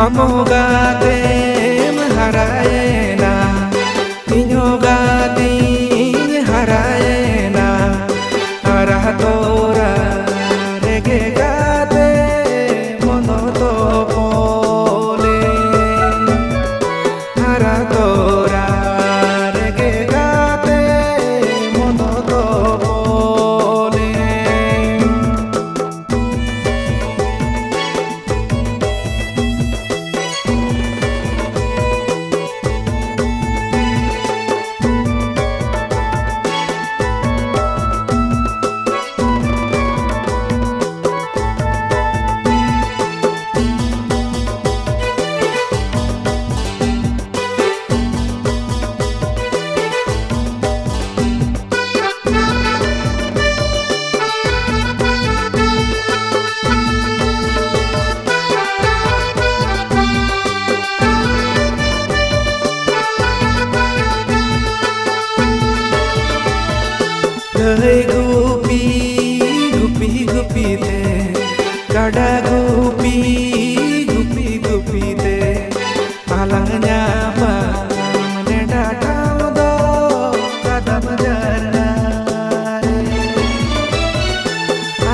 Amogatem harayena, inyogating harayena, arahatora regegate monotopole, arahatora regegate monotopole. Gupi, gupi, gupi te, kada gupi, gupi, gupi te, alangnya apa, neda tahu do, kada menjarna,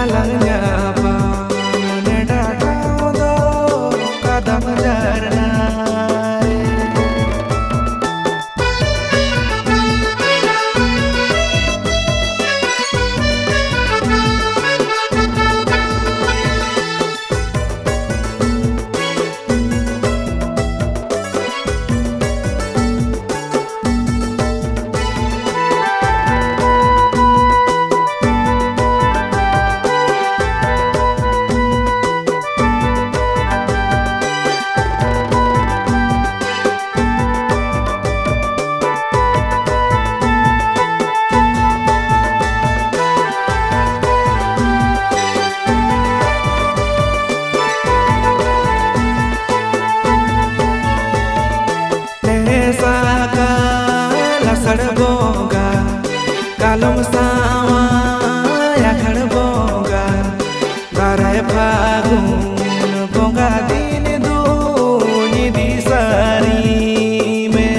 alangnya apa, neda tahu do, kada menjarna. Sarboga, kalom sama ya karboga, barai pagun bonga dini duni di sari me,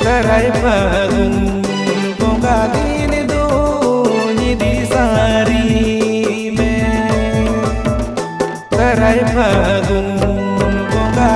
barai pagun bonga dini duni di sari me, barai pagun bonga